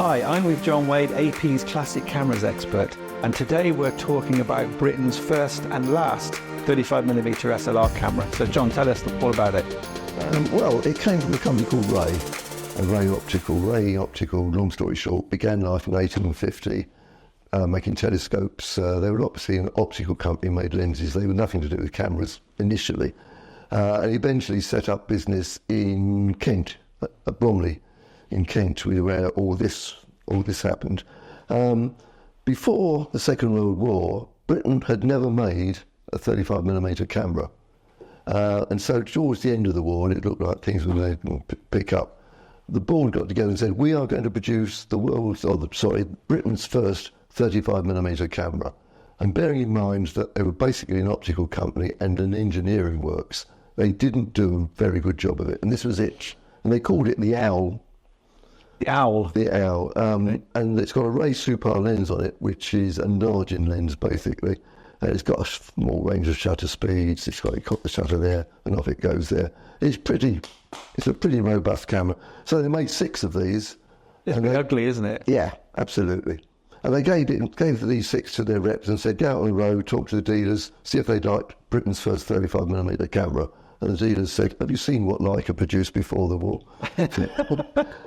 Hi, I'm with John Wade, AP's classic cameras expert, and today we're talking about Britain's first and last 35mm SLR camera. So John, tell us all about it. Well, it came from a company called Ray, and Ray Optical, long story short, began life in 1850, making telescopes. They were obviously an optical company, made lenses. They were nothing to do with cameras initially. And eventually set up business in Kent, at Bromley, in Kent, where all this happened. Before the Second World War, Britain had never made a 35mm camera. And so towards the end of the war, and it looked like things were going to pick up, the board got together and said, we are going to produce Britain's first 35mm camera. And bearing in mind that they were basically an optical company and an engineering works, they didn't do a very good job of it. And this was it. And they called it the Owl. The Owl? The Owl. And it's got a Ray Super lens on it, which is a enlarging lens, basically. And it's got a small range of shutter speeds. It's got the shutter there, and off it goes there. It's a pretty robust camera. So they made 6 of these. It's ugly, isn't it? Yeah, absolutely. And they gave these 6 to their reps and said, go out on the road, talk to the dealers, see if they liked Britain's first 35mm camera. And the dealers said, have you seen what Leica produced before the war?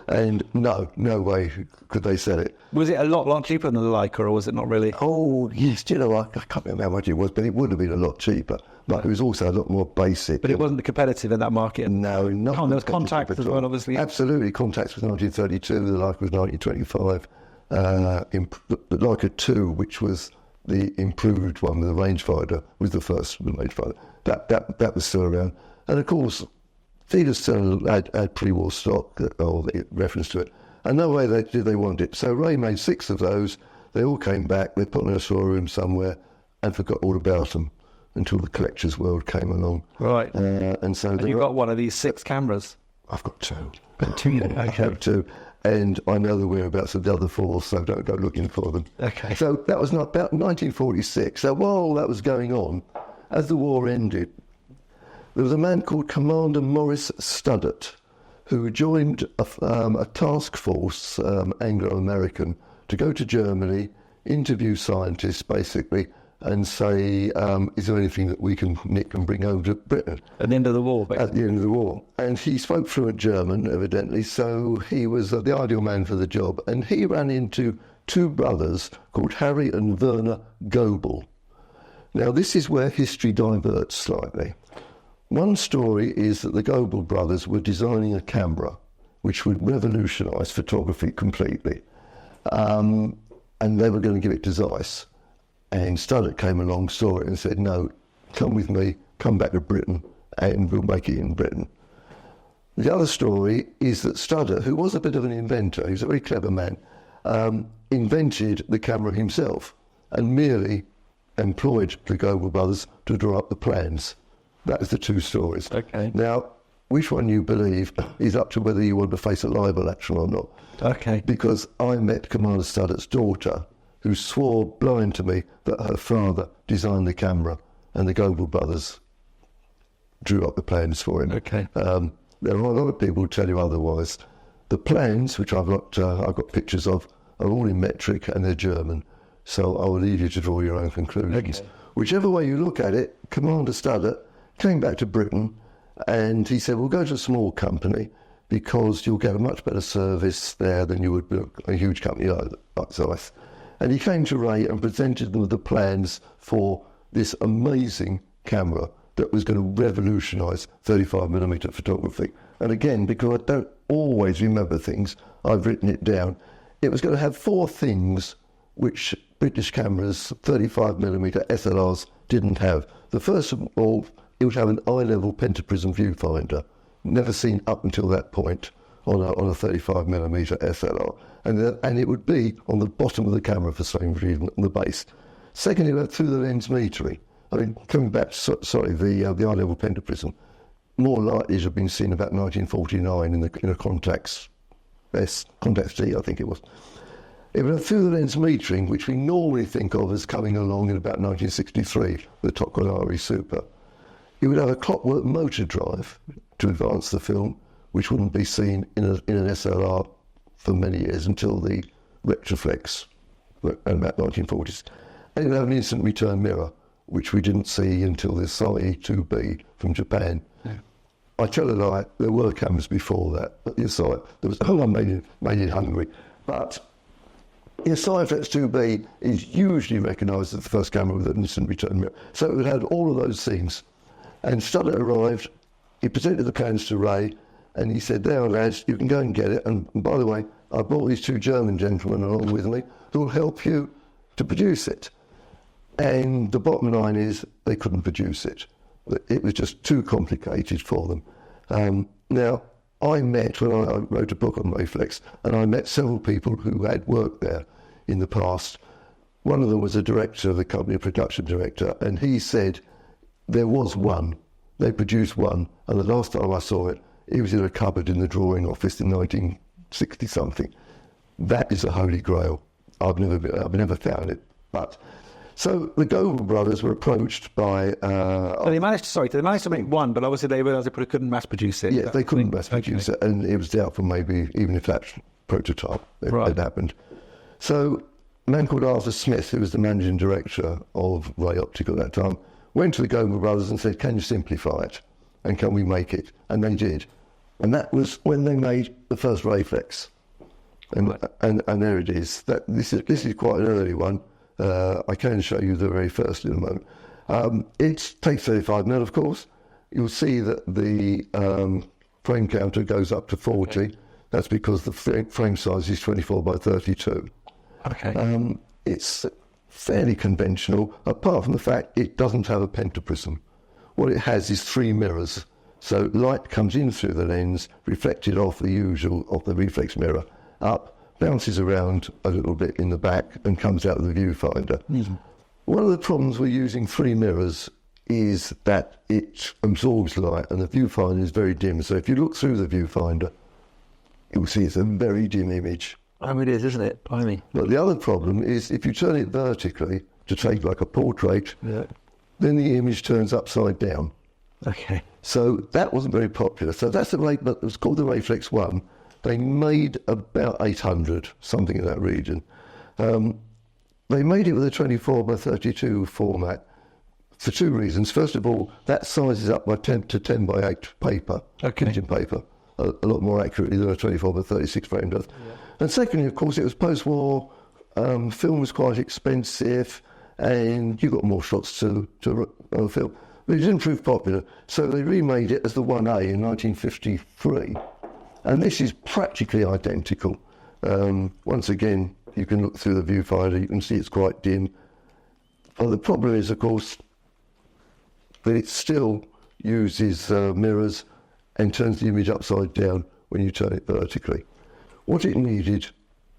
And no way could they sell it. Was it a lot cheaper than the Leica, or was it not really? Oh, yes, do you know, I can't remember how much it was, but it would have been a lot cheaper. But it was also a lot more basic. But it wasn't competitive in that market? No, not. Oh, there was Contact as well, obviously. Absolutely, Contact was 1932, the Leica was 1925. The Leica 2, which was the improved one with the rangefinder, was the first rangefinder. That was still around. And of course, dealers still had pre-war stock, or the reference to it. And no way did they want it. So Ray made 6 of those. They all came back. They put them in a storeroom somewhere and forgot all about them until the collector's world came along. Right. And you got one of these 6 cameras? I've got 2. Okay. I have 2. And I know the whereabouts of the other 4, so don't go looking for them. Okay. So that was about 1946. So while that was going on, as the war ended, there was a man called Commander Maurice Studdert, who joined a task force, Anglo-American, to go to Germany, interview scientists, basically, and say, is there anything that we can nick and bring home to Britain? At the end of the war, basically. At the end of the war. And he spoke fluent German, evidently, so he was the ideal man for the job. And he ran into 2 brothers called Harry and Werner Goebel. Now, this is where history diverts slightly. One story is that the Goebel brothers were designing a camera which would revolutionise photography completely. And they were going to give it to Zeiss. And Studdert came along, saw it and said, no, come with me, come back to Britain, and we'll make it in Britain. The other story is that Studdert, who was a bit of an inventor, he was a very clever man, invented the camera himself and merely employed the Goebel brothers to draw up the plans. That's the 2 stories. Okay. Now, which one you believe is up to whether you want to face a libel action or not. Okay. Because I met Commander Studdert's daughter, who swore blind to me that her father designed the camera and the Goebel brothers drew up the plans for him. Okay. There are a lot of people who tell you otherwise. The plans, which I've got pictures of, are all in metric and they're German. So I will leave you to draw your own conclusions. Okay. Whichever way you look at it, Commander Studdert came back to Britain and he said, we'll go to a small company because you'll get a much better service there than you would be a huge company like Zeiss. And he came to Ray and presented them with the plans for this amazing camera that was going to revolutionise 35mm photography. And again, because I don't always remember things, I've written it down. It was going to have 4 things which British cameras, 35mm SLRs, didn't have. The first of all, it would have an eye-level pentaprism viewfinder, never seen up until that point on a 35mm SLR. And it would be on the bottom of the camera for some reason, on the base. Secondly, it went through the lens metering. I mean, coming back, the eye-level pentaprism, more likely to have been seen about 1949 in a Contax D, I think it was. It went through the lens metering, which we normally think of as coming along in about 1963, the Tokolari Super. It would have a clockwork motor drive to advance the film, which wouldn't be seen in an SLR for many years until the Wrayflex, about 1940s. And it had an instant return mirror, which we didn't see until the Sai 2B from Japan. Yeah. I tell a lie, there were cameras before that, but the Sai, there was one made in Hungary. But the Wrayflex 2B is usually recognised as the first camera with an instant return mirror. So it had all of those things. And Studdert arrived, he presented the plans to Ray, and he said, there, lads, you can go and get it. And by the way, I brought these two German gentlemen along with me who will help you to produce it. And the bottom line is they couldn't produce it. It was just too complicated for them. Now, I met, when I wrote a book on Wrayflex, and I met several people who had worked there in the past. One of them was a director of the company, a production director, and he said there was one. They produced one, and the last time I saw it, it was in a cupboard in the drawing office in 1960-something. That is a holy grail. I've never found it. But so the Goebel brothers were approached by. So they managed to make one, but obviously they realised they couldn't mass produce it. Yeah, they couldn't mass produce it, and it was doubtful maybe even if that prototype had happened. So a man called Arthur Smith, who was the managing director of Ray Optic at that time, went to the Goebel brothers and said, "Can you simplify it, and can we make it?" And they did, and that was when they made the first Wrayflex. And there it is. This is quite an early one. I can show you the very first in a moment. It takes 35mm, of course. You'll see that the frame counter goes up to 40. Okay. That's because the frame size is 24 by 32. Okay. It's fairly conventional, apart from the fact it doesn't have a pentaprism. What it has is 3 mirrors. So light comes in through the lens, reflected off the reflex mirror, up, bounces around a little bit in the back and comes out of the viewfinder. Mm-hmm. One of the problems with using 3 mirrors is that it absorbs light and the viewfinder is very dim. So if you look through the viewfinder, you'll see it's a very dim image. Oh, it is, isn't it? Blimey. But the other problem is if you turn it vertically to take like a portrait, then the image turns upside down. Okay. So that wasn't very popular. So that's the Ray, but it was called the Wrayflex 1. They made about 800, something in that region. They made it with a 24 by 32 format for 2 reasons. First of all, that sizes up by 10 to 10 by 8 paper, printing paper, a lot more accurately than a 24 by 36 frame does. Yeah. And secondly, of course, it was post-war, film was quite expensive, and you got more shots to film. But it didn't prove popular, so they remade it as the 1A in 1953. And this is practically identical. Once again, you can look through the viewfinder, you can see it's quite dim. But the problem is, of course, that it still uses mirrors and turns the image upside down when you turn it vertically. What it needed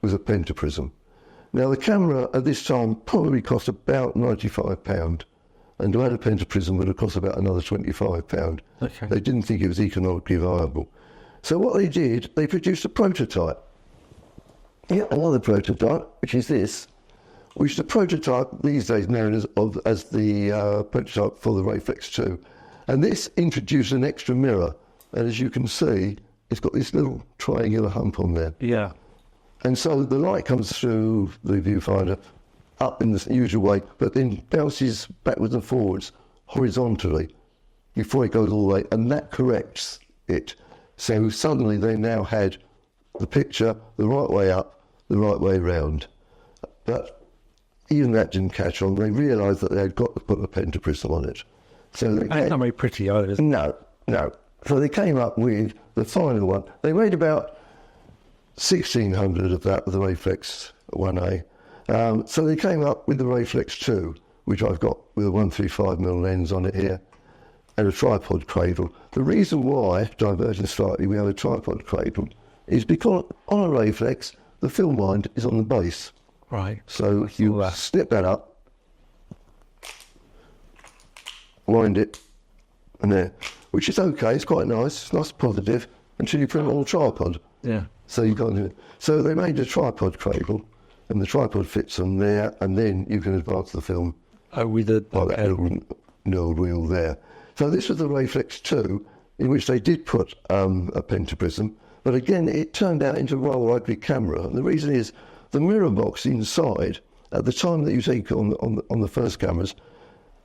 was a pentaprism. Now, the camera at this time probably cost about £95, and to add a pentaprism would have cost about another £25. Okay. They didn't think it was economically viable. So what they did, they produced a prototype. Here, another prototype, which is this, which is a prototype these days known as the prototype for the Wrayflex 2. And this introduced an extra mirror. And as you can see, it's got this little triangular hump on there. Yeah. And so the light comes through the viewfinder up in the usual way, but then bounces backwards and forwards horizontally before it goes all the way, and that corrects it. So suddenly they now had the picture the right way up, the right way round. But even that didn't catch on. They realised that they had got to put a pentaprism on it. So it's not very pretty either, is it? No. So they came up with the final one. They made about 1,600 of that with the Wrayflex 1A. So they came up with the Wrayflex 2, which I've got with a 135mm lens on it here, and a tripod cradle. The reason why, diverging slightly, we have a tripod cradle is because on a Wrayflex, the film wind is on the base. Right. So you snip that up, wind it, and there, which is okay, it's quite nice, it's nice and positive, until you put it on a tripod. Yeah. So you can't do it. So they made a tripod cradle, and the tripod fits on there, and then you can advance the film with the by that little knurled wheel there. So this was the Wrayflex 2, in which they did put a pentaprism, But again, it turned out into a rather ugly camera. And the reason is the mirror box inside, at the time that you take it on the first cameras,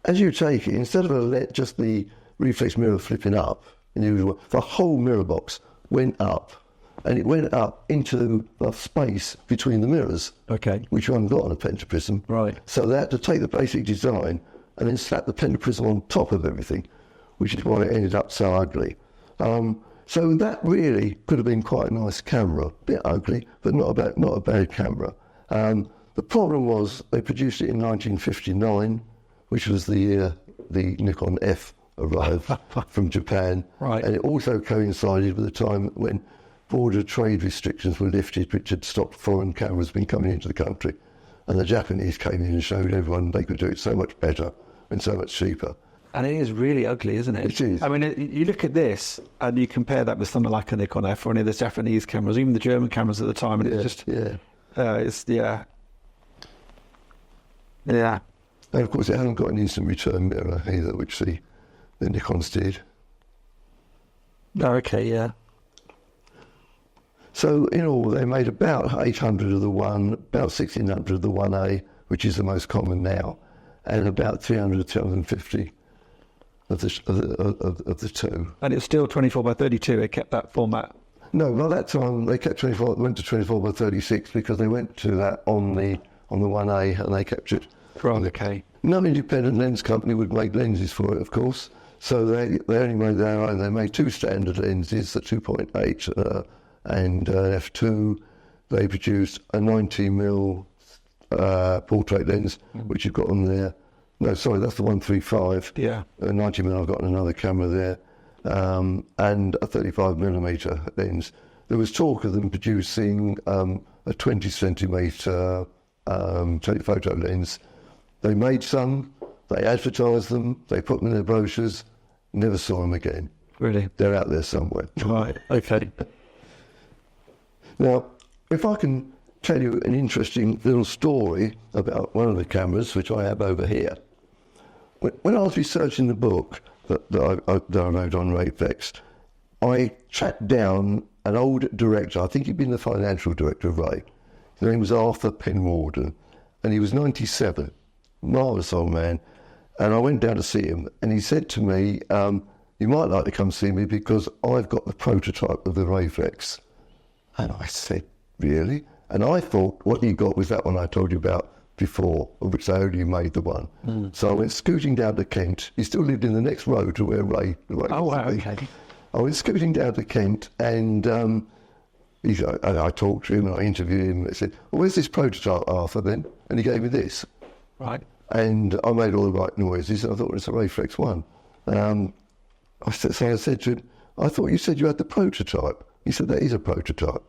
as you take it, instead of just the reflex mirror flipping up, the whole mirror box went up. And it went up into the space between the mirrors, which you haven't got on a pentaprism. Right. So they had to take the basic design and then slap the pentaprism on top of everything, which is why it ended up so ugly. So that really could have been quite a nice camera, a bit ugly, but not a bad camera. The problem was they produced it in 1959, which was the year the Nikon F arrived from Japan. Right. And it also coincided with the time when border trade restrictions were lifted, which had stopped foreign cameras being coming into the country. And the Japanese came in and showed everyone they could do it so much better and so much cheaper. And it is really ugly, isn't it? It is. I mean, you look at this and you compare that with something like a Nikon F or any of the Japanese cameras, even the German cameras at the time, and it's just, yeah. And of course, it hasn't got an instant return mirror either, which the Nikons did. Oh, okay, yeah. So in all, they made about 800 of the one, about 1600 of the 1A, which is the most common now, and about 300 to 250 of the two. And it's still 24 by 32. They kept that format. No, by that time they kept 24. Went to 24 by 36 because they went to that on the 1A, and they kept it. Right. Okay. No independent lens company would make lenses for it, of course. So they only made their own. They made two standard lenses, the 2.8 and f2. They produced a 90mm portrait lens, which you've got on there. No, sorry, that's the 135. Yeah. 90mm I've got on another camera there, and a 35mm lens. There was talk of them producing a 20 centimetre telephoto lens. They made some, they advertised them, they put them in their brochures, never saw them again. Really? They're out there somewhere. Right, okay. Now, if I can tell you an interesting little story about one of the cameras, which I have over here. When I was researching the book that I wrote on Wrayflex, I tracked down an old director. I think he'd been the financial director of Ray. His name was Arthur Penwarden, and he was 97, marvellous old man. And I went down to see him, and he said to me, you might like to come see me because I've got the prototype of the Wrayflex. And I said, really? And I thought what he got was that one I told you about before, of which they only made the one. So I went scooting down to Kent. He still lived in the next road to where Ray Oh, wow, okay. I went scooting down to Kent, and I talked to him and I interviewed him. I said, well, where's this prototype, Arthur, then? And he gave me this. Right. And I made all the right noises, and I thought, well, it's a Wrayflex 1. So I said to him, I thought you said you had the prototype. He said, that is a prototype.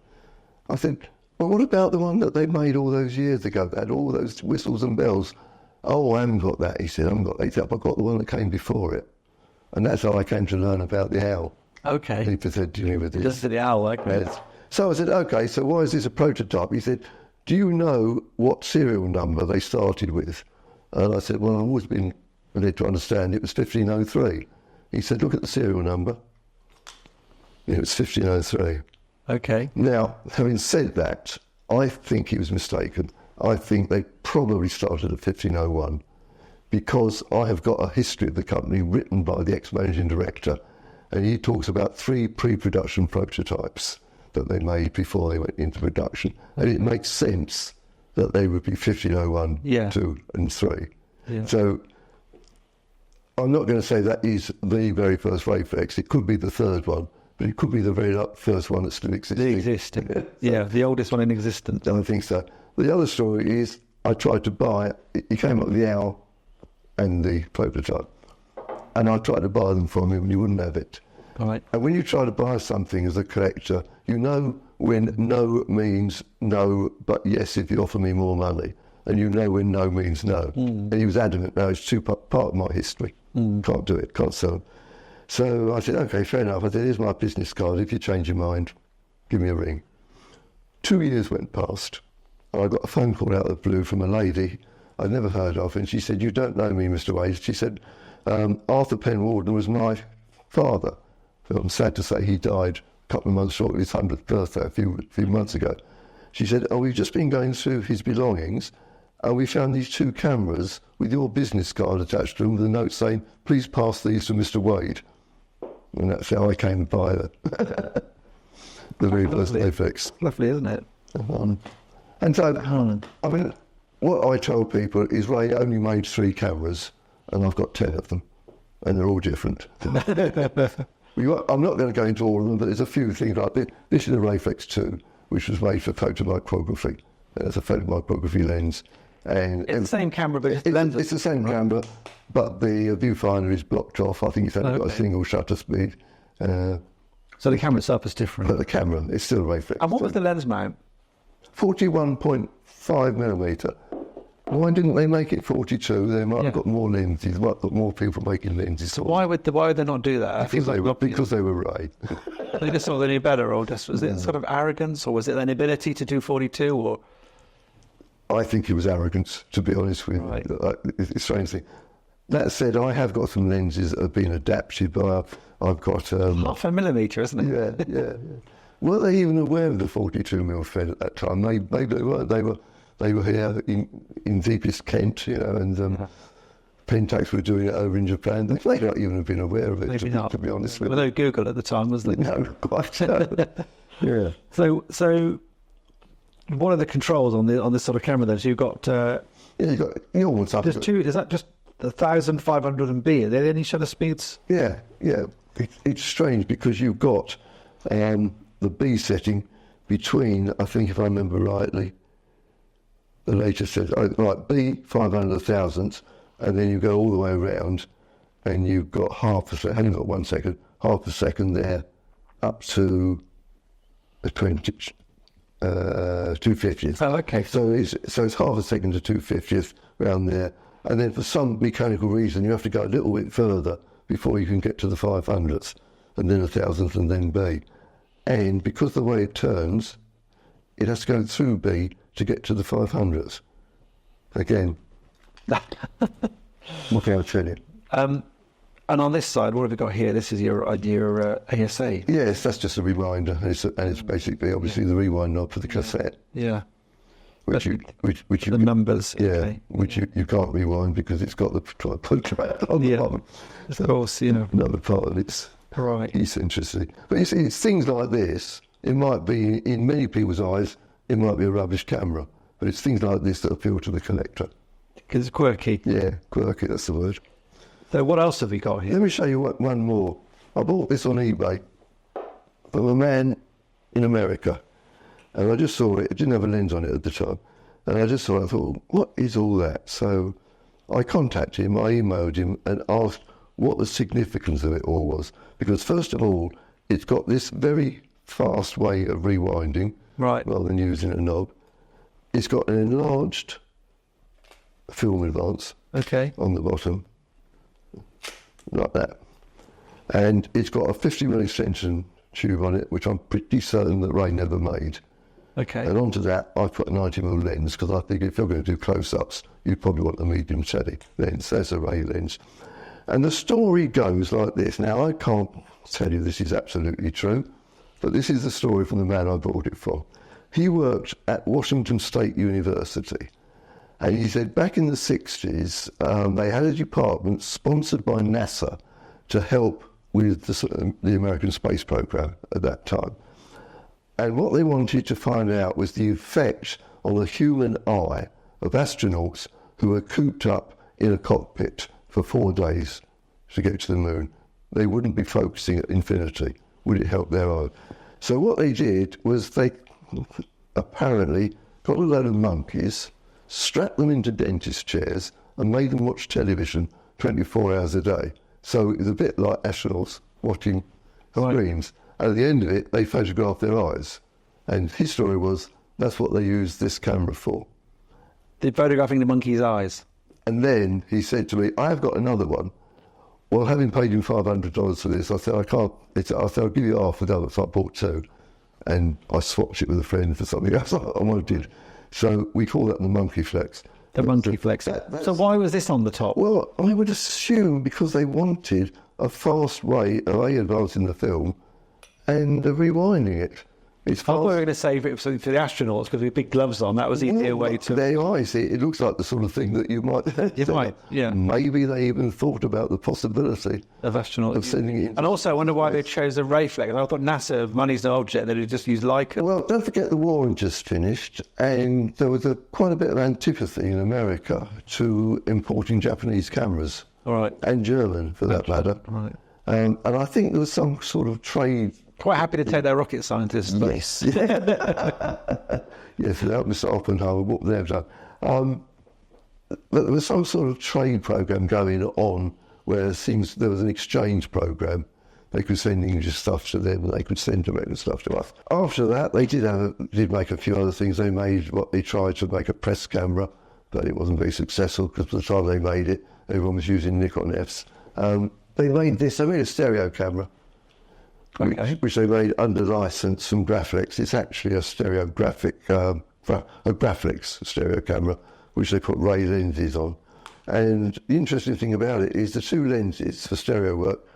I said, well, what about the one that they made all those years ago that had all those whistles and bells? Oh, I haven't got that, he said. I haven't got that. He said, I've got the one that came before it. And that's how I came to learn about the owl. Okay. He said, do you know with this? Just the owl, okay. Yes. So I said, okay, so why is this a prototype? He said, do you know what serial number they started with? And I said, well, I've always been led to understand it was 1503. He said, look at the serial number. It was 1503. Okay. Now, having said that, I think he was mistaken. I think they probably started at 1501 because I have got a history of the company written by the ex-managing director, and he talks about 3 pre-production prototypes that they made before they went into production. And it makes sense that they would be 1501, 2 and 3. Yeah. So I'm not going to say that is the very first Wrayflex. It could be the third one, but it could be the very first one that's still existing. The existing. Yeah, the oldest one in existence. I think so. The other story is I tried to buy it. He came up with the owl and the prototype, and I tried to buy them from him and he wouldn't have it. Right. And when you try to buy something as a collector, you know when no means no, but yes if you offer me more money. And you know when no means no. And he was adamant, no, it's part of my history. Can't do it, can't sell them. So I said, okay, fair enough. I said, here's my business card. If you change your mind, give me a ring. 2 years went past, and I got a phone call out of the blue from a lady I'd never heard of, and she said, you don't know me, Mr. Wade. She said, Arthur Penwarden was my father. I'm sad to say he died a couple of months short of his 100th birthday a few months ago. She said, "Oh, we've just been going through his belongings and we found these 2 cameras with your business card attached to them with a note saying, 'Please pass these to Mr. Wade.'" And that's how I came by the very first Wrayflex. Lovely, isn't it? And so, I mean, what I tell people is Ray only made 3 cameras and I've got 10 of them and they're all different. I'm not going to go into all of them, but there's a few things like this. This is a Wrayflex 2, which was made for photomicrography. It's a photomicrography lens. And it's the same camera, but it's the same camera, but the viewfinder is blocked off. I think it's only got a single shutter speed. So the camera itself is different. But the camera is still Wrayflex. And what was the lens mount? 41.5 millimetre. Why didn't they make it 42? They might have got more lenses. Might have got more people making lenses. So why would they not do that? Because they were Ray. They just thought they knew better, or just was it sort of arrogance, or was it an ability to do 42, or? I think it was arrogance, to be honest with you. It's a strange thing. That said, I have got some lenses that have been adapted by. I've got half a millimetre, isn't it? Yeah. Were they even aware of the 42mm Fed at that time? They weren't. They were here in deepest Kent, and Pentax were doing it over in Japan. They may not even have been aware of it, to be honest with you. Well, no Google at the time, was there? No, quite. Yeah. So what are the controls on this sort of camera then? So you've got you've got normal stuff. There's 2. Is that just 1,500 and B? Are there any shutter speeds? Yeah. It's strange because you've got the B setting between, I think if I remember rightly, the latest says, B 500,000, and then you go all the way around and you've got half a second, hang on 1 second, half a second there up to the 250th. Oh, okay. So it's half a second to 250th around there. And then for some mechanical reason, you have to go a little bit further before you can get to the 500th, and then 1,000th, and then B. And because the way it turns, it has to go through B to get to the 500th. Again, what can I tell you? And on this side, what have you got here? This is your ASA. Yes, that's just a rewinder, and it's basically obviously the rewind knob for the cassette. Yeah. Which you the numbers. Yeah, okay. which you can't rewind because it's got the tripod on the bottom. Of course, another part of it's interesting. But you see, it's things like this. It might be, in many people's eyes, it might be a rubbish camera, but it's things like this that appeal to the collector. Because it's quirky. Yeah, quirky, that's the word. So what else have we got here? Let me show you one more. I bought this on eBay from a man in America, and I just saw it. It didn't have a lens on it at the time, and I thought, what is all that? So I contacted him, I emailed him and asked what the significance of it all was. Because first of all, it's got this very fast way of rewinding, rather than using a knob. It's got an enlarged film advance on the bottom, like that. And it's got a 50mm extension tube on it, which I'm pretty certain that Ray never made. Okay. And onto that, I put a 90mm lens, because I think if you're going to do close-ups, you'd probably want a medium steady lens. That's a Ray lens. And the story goes like this. Now, I can't tell you this is absolutely true, but this is the story from the man I bought it from. He worked at Washington State University, and he said back in the 60s, they had a department sponsored by NASA to help with the American space program at that time. And what they wanted to find out was the effect on the human eye of astronauts who were cooped up in a cockpit for 4 days to get to the moon. They wouldn't be focusing at infinity. Would it help their eye? So what they did was they apparently got a load of monkeys, strapped them into dentist chairs, and made them watch television 24 hours a day. So it was a bit like astronauts watching screens. At the end of it, they photographed their eyes. And his story was, that's what they used this camera for. They're photographing the monkey's eyes. And then he said to me, I have got another one. Well, having paid him $500 for this, I said, I can't. I said, I'll give you half of the other, so I bought 2. And I swapped it with a friend for something else I wanted. So we call that the Monkey Flex. The Monkey Flex. So why was this on the top? Well, I would assume because they wanted a fast way of advancing the film and rewinding it. It's I thought we were going to save it for the astronauts because with big gloves on, that was the ideal way to... There you are, you see, it looks like the sort of thing that you might... You might, yeah. Maybe they even thought about the possibility of astronauts. Of sending it into and also, I wonder why they chose the Wrayflex. I thought NASA, money's no object, they'd just use Leica. Well, don't forget the war had just finished, and there was quite a bit of antipathy in America to importing Japanese cameras. All right. And German, for that matter. Right. And I think there was some sort of trade... Quite happy to take their rocket scientists. But... Yes. Yes, without Mr. Oppenheimer, what they've done. But there was some sort of trade program going on where there was an exchange program. They could send English stuff to them, and they could send American stuff to us. After that, they did make a few other things. They tried to make a press camera, but it wasn't very successful because by the time they made it, everyone was using Nikon Fs. They made a stereo camera. Okay. Which they made under license from Wrayflex. It's actually a stereographic, a Wrayflex stereo camera, which they put Ray lenses on. And the interesting thing about it is the two lenses for stereo work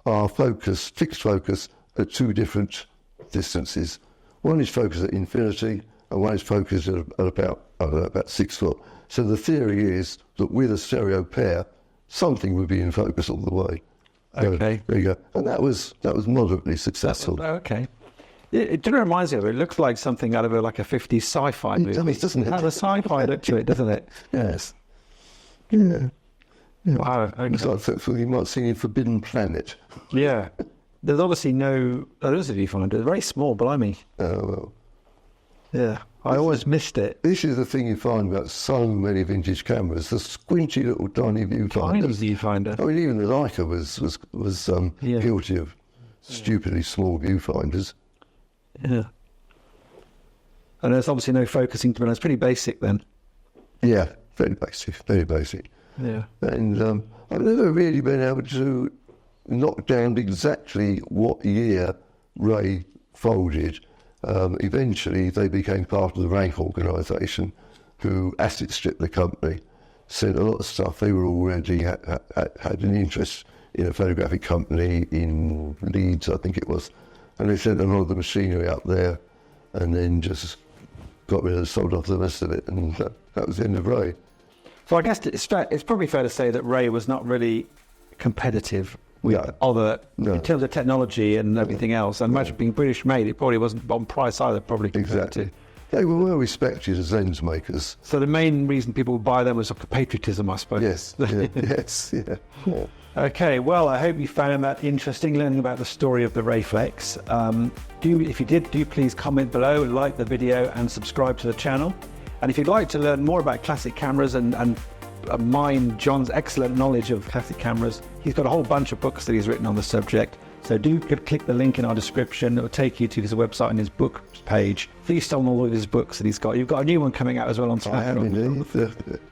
are fixed focus at two different distances. One is focused at infinity, and one is focused at about 6 foot. So the theory is that with a stereo pair, something would be in focus all the way. Okay. There you go. And that was moderately successful. Okay. It reminds me of it. It looks like something out of a 50s sci-fi movie. It doesn't it? It has a sci-fi look to it, doesn't it? Yes. Yeah. Wow. Okay. It's like something you might see in Forbidden Planet. Yeah. There's obviously no... there is a viewfinder. It's very small, blimey. Oh, well. Yeah. I always missed it. This is the thing you find about so many vintage cameras, the squinty little tiny viewfinders. Tiny viewfinder. I mean, even the Leica was guilty of stupidly small viewfinders. Yeah. And there's obviously no focusing to it. It's pretty basic then. Yeah, very basic, very basic. Yeah. And I've never really been able to knock down exactly what year Ray folded. Eventually, they became part of the rank organisation, who asset stripped the company, sent a lot of stuff. They were already had an interest in a photographic company in Leeds, I think it was, and they sent a lot of the machinery up there, and then just got rid of, sold off the rest of it, and that was the end of Ray. So I guess it's probably fair to say that Ray was not really competitive with in terms of technology and everything else. And imagine being British made, it probably wasn't on price either, probably. Exactly. They were well respected as lens makers. So the main reason people would buy them was for patriotism, I suppose. Yes, yes, yeah. Okay, well, I hope you found that interesting, learning about the story of the Wrayflex. If you did, do please comment below, like the video and subscribe to the channel. And if you'd like to learn more about classic cameras and mine John's excellent knowledge of classic cameras, he's got a whole bunch of books that he's written on the subject. So do click the link in our description. It will take you to his website and his book page. Feast on all of his books that he's got. You've got a new one coming out as well on Snapshot. I have indeed.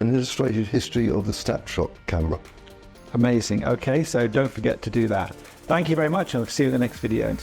An illustrated history of the Snapshot camera. Amazing. Okay, so don't forget to do that. Thank you very much. I'll see you in the next video.